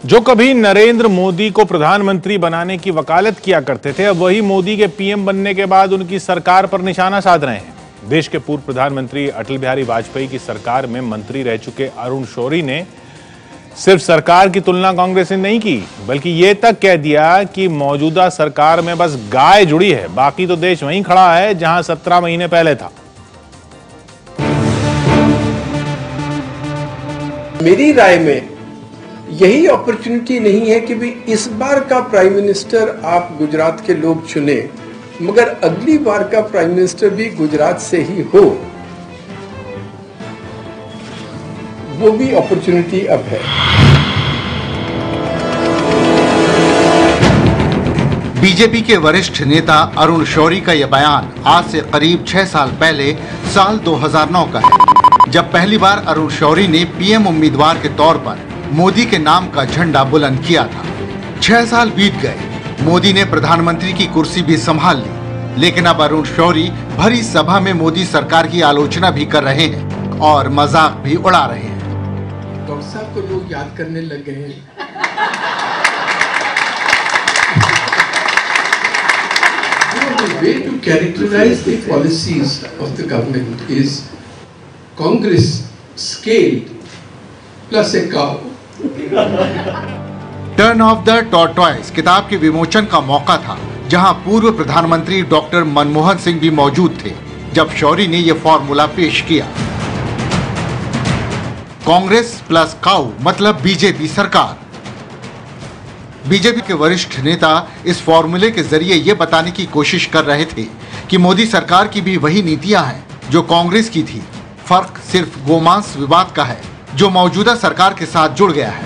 जो कभी नरेंद्र मोदी को प्रधानमंत्री बनाने की वकालत किया करते थे, अब वही मोदी के पीएम बनने के बाद उनकी सरकार पर निशाना साध रहे हैं। देश के पूर्व प्रधानमंत्री अटल बिहारी वाजपेयी की सरकार में मंत्री रह चुके अरुण शौरी ने सिर्फ सरकार की तुलना कांग्रेस से नहीं की, बल्कि ये तक कह दिया कि मौजूदा सरकार में बस गाय जुड़ी है, बाकी तो देश वहीं खड़ा है जहां 17 महीने पहले था। मेरी राय में यही अपॉर्चुनिटी नहीं है कि भी इस बार का प्राइम मिनिस्टर आप गुजरात के लोग चुने, मगर अगली बार का प्राइम मिनिस्टर भी गुजरात से ही हो, वो भी अपॉर्चुनिटी अब है। बीजेपी के वरिष्ठ नेता अरुण शौरी का यह बयान आज से करीब 6 साल पहले साल 2009 का है, जब पहली बार अरुण शौरी ने पीएम उम्मीदवार के तौर पर मोदी के नाम का झंडा बुलंद किया था। 6 साल बीत गए, मोदी ने प्रधानमंत्री की कुर्सी भी संभाल ली, लेकिन अब अरुण शौरी भरी सभा में मोदी सरकार की आलोचना भी कर रहे हैं और मजाक भी उड़ा रहे हैं। डॉक्टर साहब को लोग याद करने लग गए हैं। The way to characterize the policies of the government is Congress scaled plus a cow. Turn off the tortoise किताब के विमोचन का मौका था, जहां पूर्व प्रधानमंत्री डॉक्टर मनमोहन सिंह भी मौजूद थे, जब शौरी ने यह फॉर्मूला पेश किया। कांग्रेस प्लस काऊ मतलब बीजेपी सरकार। बीजेपी के वरिष्ठ नेता इस फॉर्मूले के जरिए ये बताने की कोशिश कर रहे थे कि मोदी सरकार की भी वही नीतियां हैं जो कांग्रेस की थी। फर्क सिर्फ गोमांस विवाद का है, जो मौजूदा सरकार के साथ जुड़ गया है।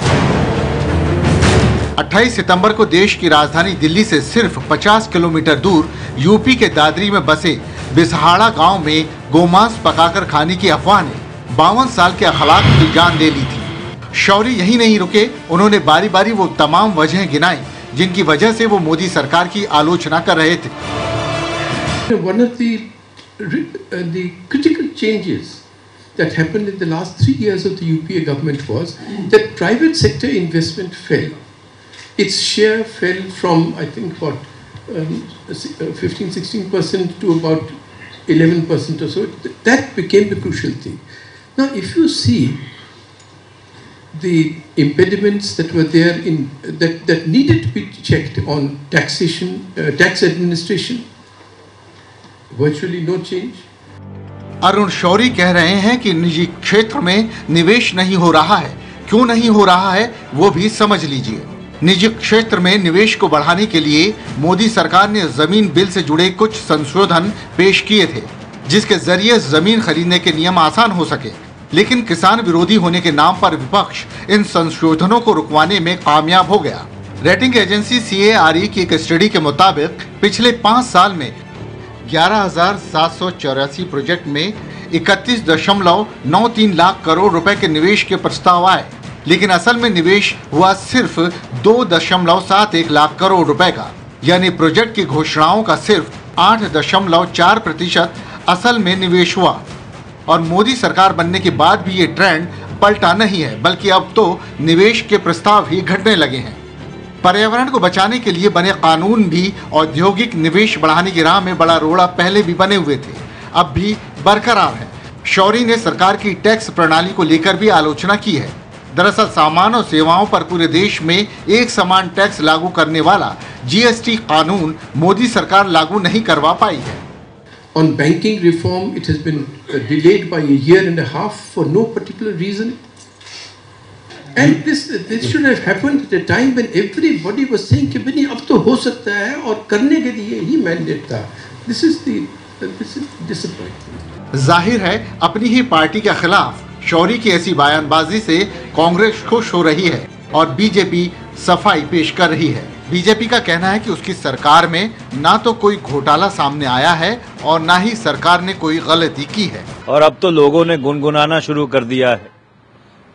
28 सितंबर को देश की राजधानी दिल्ली से सिर्फ 50 किलोमीटर दूर यूपी के दादरी में बसे बिसहाड़ा गांव में गोमांस पकाकर खाने की अफवाह ने 52 साल के अखलाक की जान ले ली थी। शौरी यही नहीं रुके, उन्होंने बारी बारी वो तमाम वजहें गिनाई जिनकी वजह से वो मोदी सरकार की आलोचना कर रहे थे। One of the critical changes that happened in the last 3 years of the UPA government was that private sector investment fell. Its share fell from, I think, 15-16% to about 11% or so. That became the crucial thing. Now, if you see the impediments that were there that needed to be checked on taxation, tax administration, virtually no change. Arun Shourie कह रहे हैं कि निजी क्षेत्र में निवेश नहीं हो रहा है। क्यों नहीं हो रहा है वो भी समझ लीजिए। निजी क्षेत्र में निवेश को बढ़ाने के लिए मोदी सरकार ने जमीन बिल से जुड़े कुछ संशोधन पेश किए थे, जिसके जरिए जमीन खरीदने के नियम आसान हो सके, लेकिन किसान विरोधी होने के नाम पर विपक्ष इन संशोधनों को रुकवाने में कामयाब हो गया। रेटिंग एजेंसी CARE की एक स्टडी के मुताबिक पिछले 5 साल में 11,784 प्रोजेक्ट में 31.93 लाख करोड़ रुपए के निवेश के प्रस्ताव आए, लेकिन असल में निवेश हुआ सिर्फ 2.71 लाख करोड़ रुपए का, यानी प्रोजेक्ट की घोषणाओं का सिर्फ 8.4% असल में निवेश हुआ। और मोदी सरकार बनने के बाद भी ये ट्रेंड पलटा नहीं है, बल्कि अब तो निवेश के प्रस्ताव ही घटने लगे हैं। पर्यावरण को बचाने के लिए बने कानून भी औद्योगिक निवेश बढ़ाने की राह में बड़ा रोड़ा पहले भी बने हुए थे, अब भी बरकरार है। शौरी ने सरकार की टैक्स प्रणाली को लेकर भी आलोचना की है। दरअसल सामान और सेवाओं पर पूरे देश में एक समान टैक्स लागू करने वाला GST कानून मोदी सरकार लागू नहीं करवा पाई है। On banking reform, it has been delayed by a year and a half for no particular reason. And this should have happened at a time when everybody was saying कि नहीं अब तो हो सकता है और करने के लिए ही मैंडेट था। This is disappointing. जाहिर है अपनी ही पार्टी के खिलाफ शौरी की ऐसी बयानबाजी से कांग्रेस खुश हो रही है और बीजेपी सफाई पेश कर रही है। बीजेपी का कहना है कि उसकी सरकार में ना तो कोई घोटाला सामने आया है और ना ही सरकार ने कोई गलती की है। और अब तो लोगों ने गुनगुनाना शुरू कर दिया है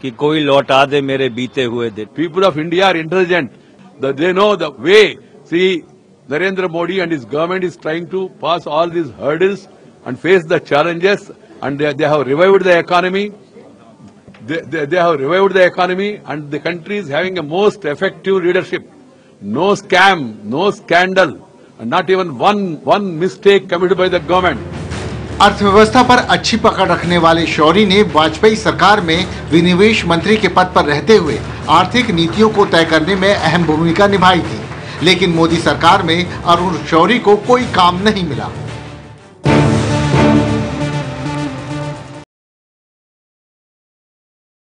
कि कोई लौटा दे मेरे बीते हुए दिन। People of India are intelligent. They know the way. See, Narendra Modi and his government is trying to pass all these hurdles and face the challenges, and they have revived the economy. they have revived the economy and the country is having a most effective leadership. No scam, no scandal, and not even one mistake committed by the government. अर्थव्यवस्था पर अच्छी पकड़ रखने वाले शौरी ने वाजपेयी सरकार में विनिवेश मंत्री के पद पर रहते हुए आर्थिक नीतियों को तय करने में अहम भूमिका निभाई थी, लेकिन मोदी सरकार में अरुण शौरी को कोई काम नहीं मिला।